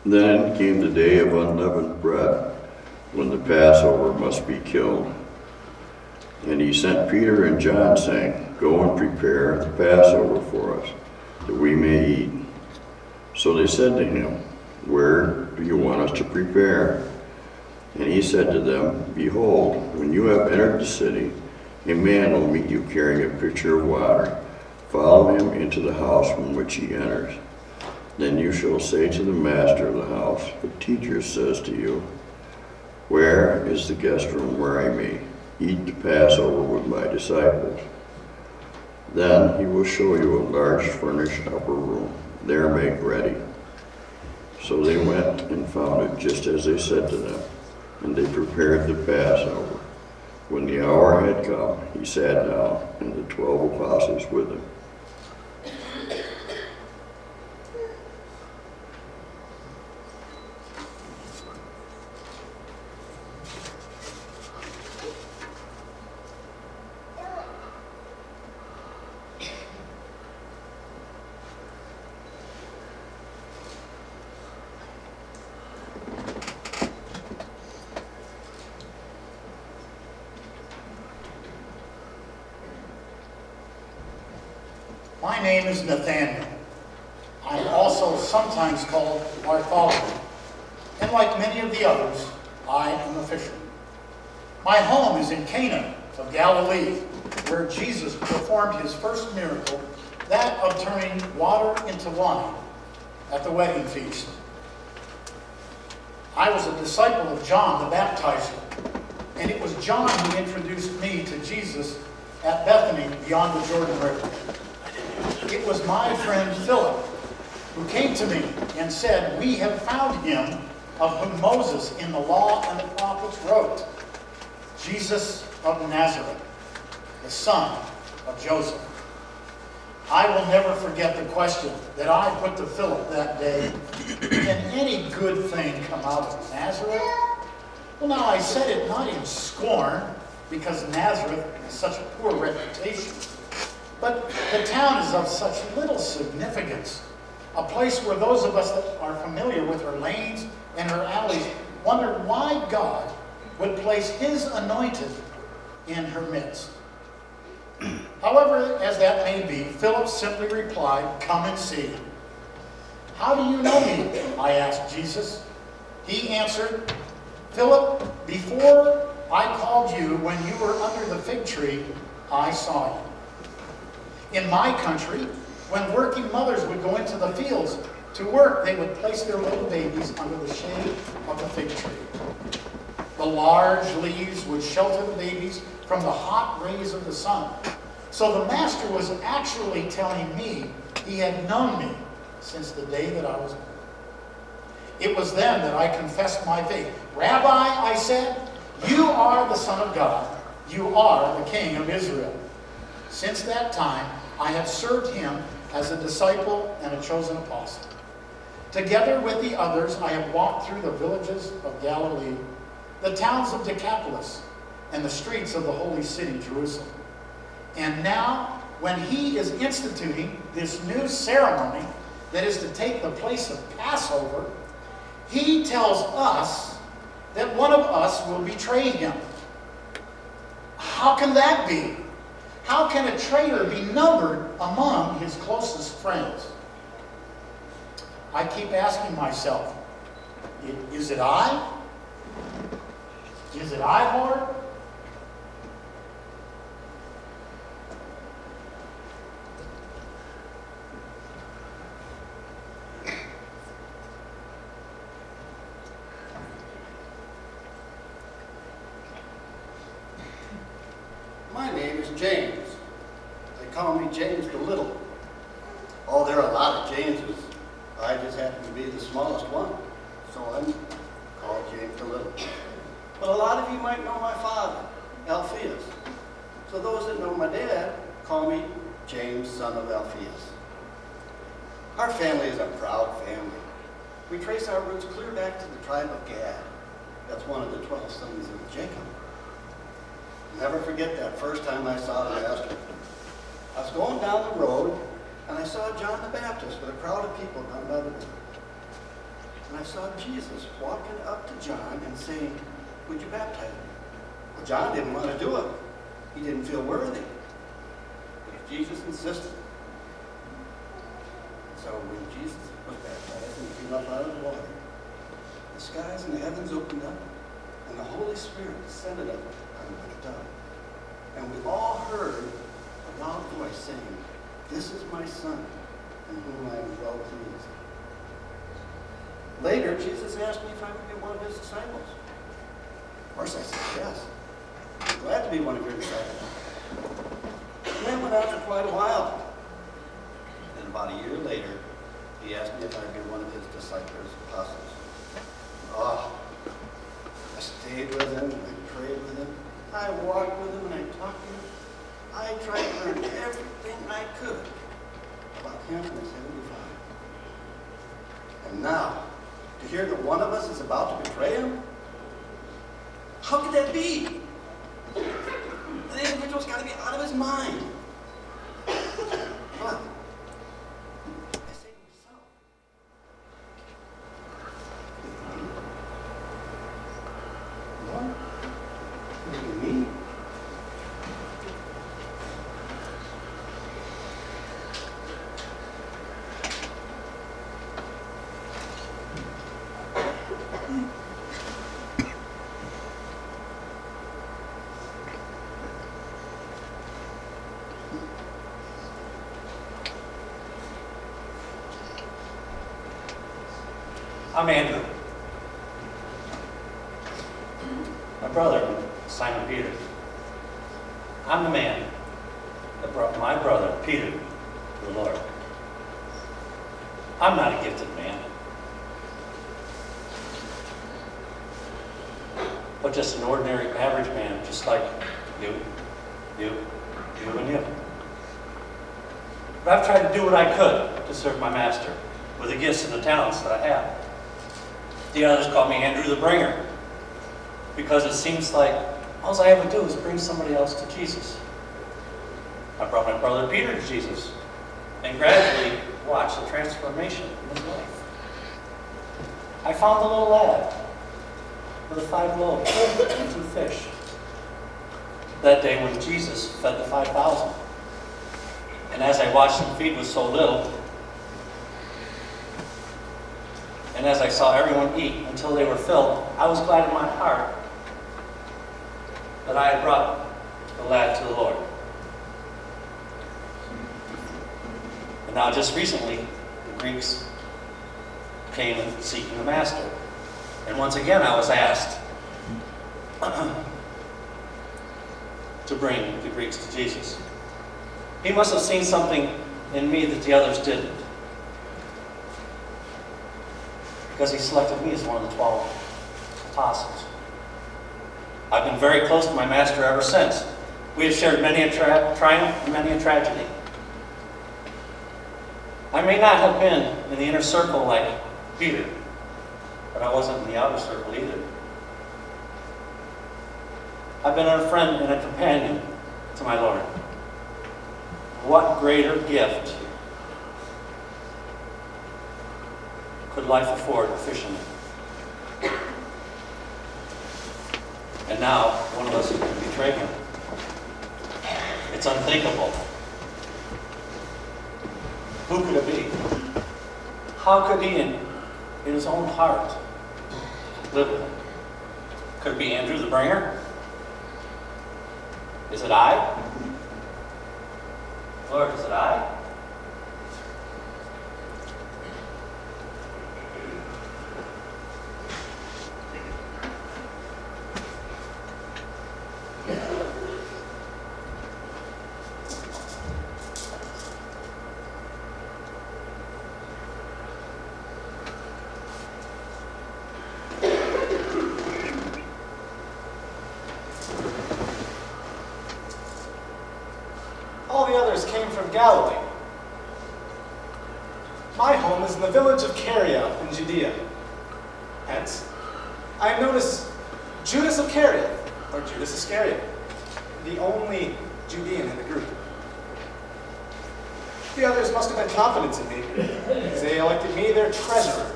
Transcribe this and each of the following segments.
Then came the day of unleavened bread, when the Passover must be killed. And he sent Peter and John, saying, Go and prepare the Passover for us, that we may eat. So they said to him, Where do you want us to prepare? And he said to them, Behold, when you have entered the city, a man will meet you carrying a pitcher of water. Follow him into the house from which he enters. Then you shall say to the master of the house, The teacher says to you, Where is the guest room where I may eat the Passover with my disciples? Then he will show you a large furnished upper room. There make ready. So they went and found it just as they said to them, and they prepared the Passover. When the hour had come, he sat down, and the 12 apostles with him. My name is Nathaniel. I'm also sometimes called Bartholomew, and like many of the others, I am a fisherman. My home is in Cana of Galilee, where Jesus performed his first miracle, that of turning water into wine at the wedding feast. I was a disciple of John the Baptizer, and it was John who introduced me to Jesus at Bethany beyond the Jordan River. It was my friend Philip who came to me and said, We have found him of whom Moses in the law and the prophets wrote, Jesus of Nazareth, the son of Joseph. I will never forget the question that I put to Philip that day, Can any good thing come out of Nazareth? Well, now I said it not in scorn, because Nazareth has such a poor reputation, but the town is of such little significance, a place where those of us that are familiar with her lanes and her alleys wonder why God would place his anointed in her midst. However, as that may be, Philip simply replied, Come and see. How do you know me? I asked Jesus. He answered, Philip, before I called you when you were under the fig tree, I saw you. In my country, when working mothers would go into the fields to work, they would place their little babies under the shade of the fig tree. The large leaves would shelter the babies from the hot rays of the sun. So the master was actually telling me he had known me since the day that I was born. It was then that I confessed my faith. Rabbi, I said, you are the Son of God. You are the King of Israel. Since that time, I have served him as a disciple and a chosen apostle. Together with the others, I have walked through the villages of Galilee, the towns of Decapolis, and the streets of the holy city, Jerusalem. And now, when he is instituting this new ceremony that is to take the place of Passover, he tells us that one of us will betray him. How can that be? How can a traitor be numbered among his closest friends? I keep asking myself, is it I? Is it I, Lord? My name is James. They call me James the Little. Oh, there are a lot of Jameses. I just happen to be the smallest one, so I'm called James the Little. But a lot of you might know my father, Alphaeus. So those that know my dad call me James, son of Alphaeus. Our family is a proud family. We trace our roots clear back to the tribe of Gad. That's one of the 12 sons of Jacob. Never forget that first time I saw the master. I was going down the road, and I saw John the Baptist with a crowd of people down by the river. and I saw Jesus walking up to John and saying, "Would you baptize me?" Well, John didn't want to do it. He didn't feel worthy. But Jesus insisted. So when Jesus was baptized and came up out of the water, the skies and the heavens opened up, and the Holy Spirit descended up on him like a dove. And we all heard a loud voice saying, "This is my Son, in whom I am well pleased." Later, Jesus asked me if I would be one of his disciples. Of course, I said yes. I'm glad to be one of your disciples. And that went on for quite a while. And about a year later, he asked me if I'd be one of his disciples, apostles. Oh, I stayed with him, I prayed with him, I walked with him, and I talked to him. I tried to learn everything I could about him and his Heavenly Father. And now, to hear that one of us is about to betray him? How could that be? The individual's got to be out of his mind. But I say to myself, Lord, maybe me? I'm Andrew. My brother, Simon Peter. I'm the man that brought my brother, Peter, to the Lord. I'm not a gifted man, but just an ordinary, average man, just like you, and you. But I've tried to do what I could to serve my master with the gifts and the talents that I have. The others call me Andrew the Bringer, because it seems like all I ever do is bring somebody else to Jesus. I brought my brother Peter to Jesus, and gradually watched the transformation in his life. I found the little lad with the 5 loaves and 2 fish that day when Jesus fed the 5,000. And as I watched him feed with so little, and as I saw everyone eat until they were filled, I was glad in my heart that I had brought the lad to the Lord. And now just recently, the Greeks came seeking the master. And once again I was asked to bring the Greeks to Jesus. He must have seen something in me that the others didn't, because he selected me as one of the 12 apostles. I've been very close to my master ever since. We have shared many a triumph and many a tragedy. I may not have been in the inner circle like Peter, but I wasn't in the outer circle either. I've been a friend and a companion to my Lord. What greater gift could life afford a fisherman? And now, one of us is going to betray him. It's unthinkable. Who could it be? How could he, in his own heart, live with him? Could it be Andrew the Bringer? Is it I? Lord, is it I? All the others came from Galilee. My home is in the village of Caria in Judea. Hence, I have known as Judas of Caria, or Judas Iscariot, the only Judean in the group. The others must have had confidence in me, because they elected me their treasurer.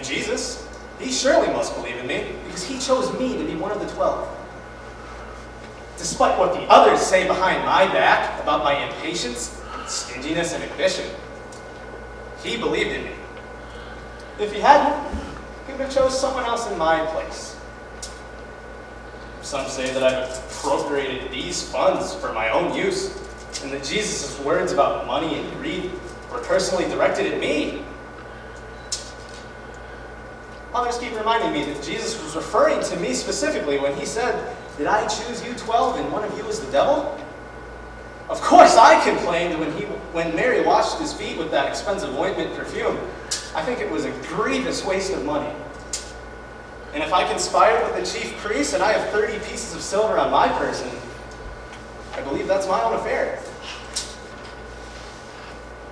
Jesus, he surely must believe in me, because he chose me to be one of the 12. Despite what the others say behind my back about my impatience, stinginess, and ambition, he believed in me. If he hadn't, he would have chose someone else in my place. Some say that I've appropriated these funds for my own use, and that Jesus' words about money and greed were personally directed at me. Others keep reminding me that Jesus was referring to me specifically when he said, "Did I choose you 12 and one of you is the devil?" Of course I complained when Mary washed his feet with that expensive ointment perfume. I think it was a grievous waste of money. And if I conspired with the chief priest and I have 30 pieces of silver on my person, I believe that's my own affair.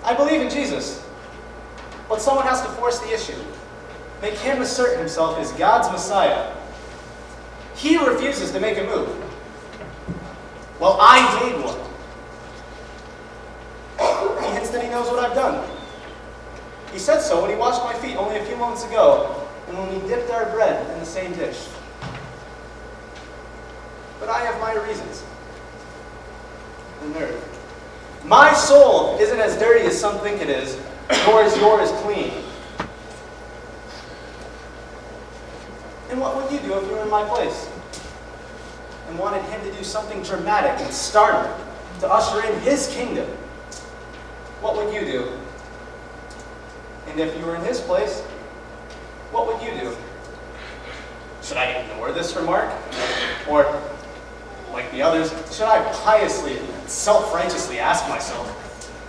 I believe in Jesus, but someone has to force the issue. Make him assert himself as God's Messiah. He refuses to make a move. Well, I made one. He hints that he knows what I've done. He said so when he washed my feet only a few moments ago, and when we dipped our bread in the same dish. But I have my reasons. The nerve. My soul isn't as dirty as some think it is, nor is yours clean. And what would you do if you were in my place and wanted him to do something dramatic and startling to usher in his kingdom? What would you do? And if you were in his place, what would you do? Should I ignore this remark? Or, like the others, should I piously and self-righteously ask myself,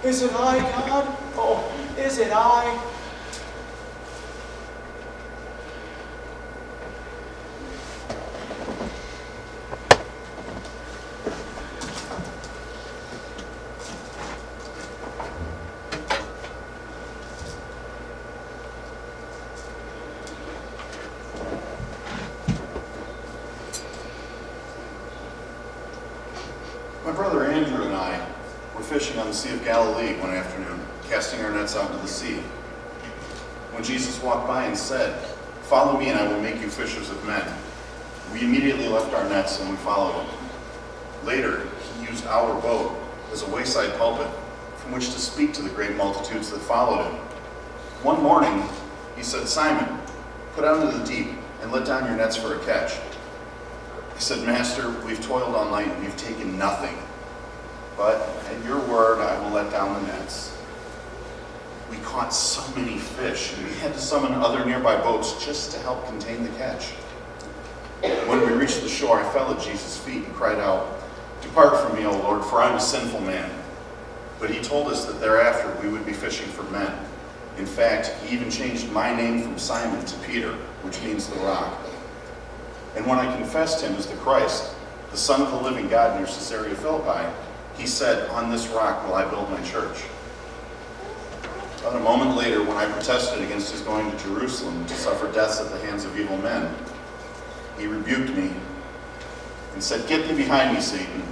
is it I, God? Oh, is it I? My brother Andrew and I were fishing on the Sea of Galilee one afternoon, casting our nets out into the sea. When Jesus walked by and said, "Follow me and I will make you fishers of men," we immediately left our nets and we followed him. Later, he used our boat as a wayside pulpit from which to speak to the great multitudes that followed him. One morning, he said, "Simon, put out into the deep and let down your nets for a catch." He said, "Master, we've toiled all night and we've taken nothing. But at your word, I will let down the nets." We caught so many fish, and we had to summon other nearby boats just to help contain the catch. When we reached the shore, I fell at Jesus' feet and cried out, "Depart from me, O Lord, for I am a sinful man." But he told us that thereafter we would be fishing for men. In fact, he even changed my name from Simon to Peter, which means the rock. And when I confessed him as the Christ, the Son of the living God near Caesarea Philippi, he said, "On this rock will I build my church." About a moment later, when I protested against his going to Jerusalem to suffer deaths at the hands of evil men, he rebuked me and said, "Get thee behind me, Satan."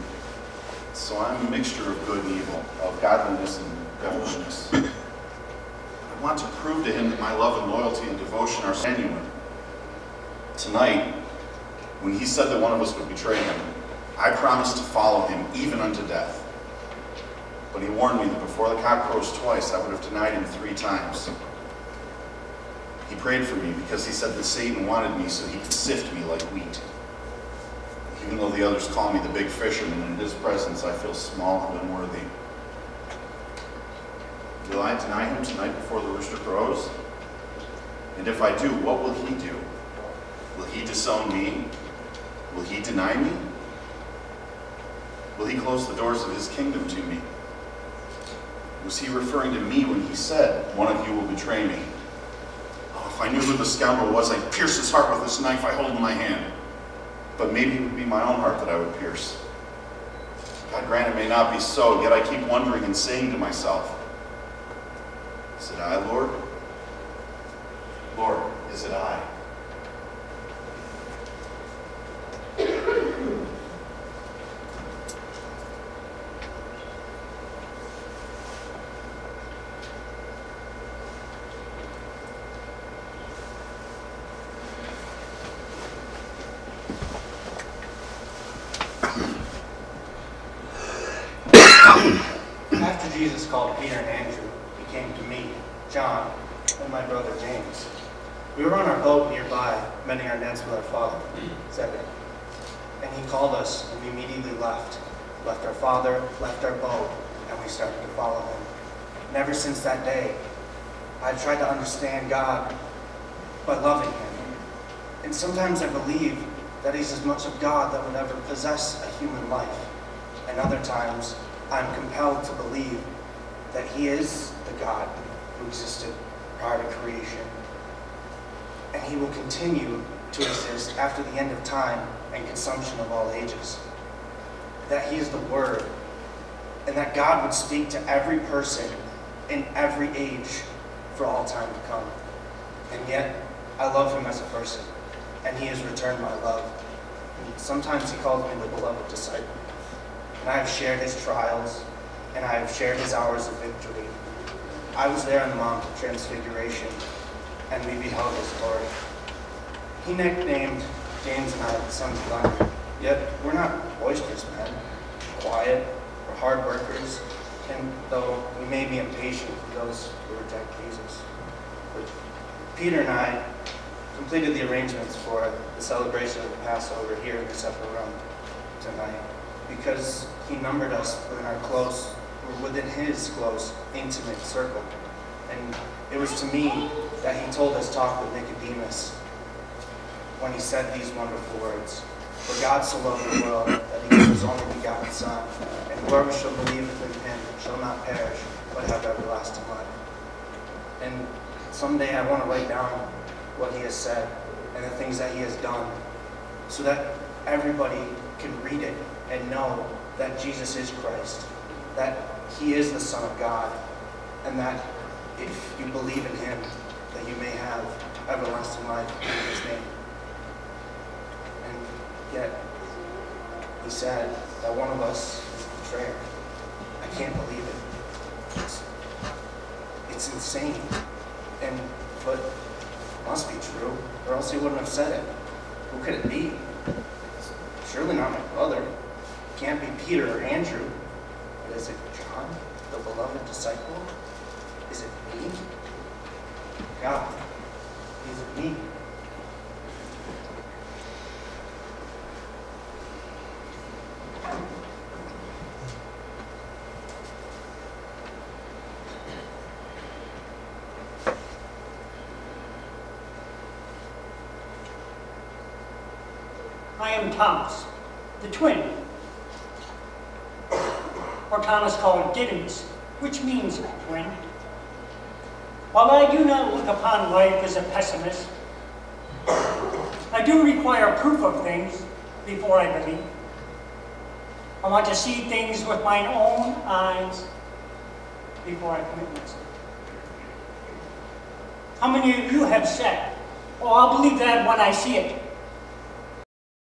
So I'm a mixture of good and evil, of godliness and devilishness. I want to prove to him that my love and loyalty and devotion are genuine. Tonight, when he said that one of us would betray him, I promised to follow him even unto death. But he warned me that before the cock crows twice, I would have denied him 3 times. He prayed for me because he said that Satan wanted me so he could sift me like wheat. Even though the others call me the big fisherman, in his presence I feel small and unworthy. Will I deny him tonight before the rooster crows? And if I do, what will he do? Will he disown me? Will he deny me? Will he close the doors of his kingdom to me? Was he referring to me when he said, "One of you will betray me"? Oh, if I knew who the scoundrel was, I'd pierce his heart with this knife I hold in my hand. But maybe it would be my own heart that I would pierce. God grant it may not be so, yet I keep wondering and saying to myself, is it I, Lord? Lord, is it I? Jesus called Peter and Andrew, he came to me, John, and my brother James. We were on our boat nearby, mending our nets with our father, Zebedee. And he called us, and we immediately left. Left our father, left our boat, and we started to follow him. And ever since that day, I've tried to understand God by loving him. And sometimes I believe that he's as much of God that would ever possess a human life. And other times, I'm compelled to believe that he is the God who existed prior to creation. And he will continue to exist after the end of time and consumption of all ages. That he is the Word, and that God would speak to every person in every age for all time to come. And yet, I love him as a person, and he has returned my love. And sometimes he calls me the beloved disciple. And I have shared his trials, and I have shared his hours of victory. I was there on the Mount of Transfiguration, and we beheld his glory. He nicknamed James and I the sons of thunder, yet we're not boisterous men, quiet, or hard workers, and though we may be impatient with those who reject Jesus. But Peter and I completed the arrangements for the celebration of the Passover here in this upper room tonight, because he numbered us within his close, intimate circle. And it was to me that he told his talk with Nicodemus when he said these wonderful words: "For God so loved the world that he gave his only begotten Son, and whoever shall believe in him shall not perish, but have everlasting life." And someday I want to write down what he has said and the things that he has done, so that everybody can read it and know that Jesus is Christ, that he is the Son of God, and that if you believe in him, that you may have everlasting life in his name. And yet, he said that one of us is a betrayer. I can't believe it. It's insane. But it must be true, or else he wouldn't have said it. Who could it be? Surely not my brother. It can't be Peter or Andrew. But is it John, the beloved disciple? Is it me? God, is it me? I am Thomas, the twin, or Thomas called Didymus, which means twin. While I do not look upon life as a pessimist, I do require proof of things before I believe. I want to see things with my own eyes before I commit myself. How many of you have said, "Oh, I'll believe that when I see it"?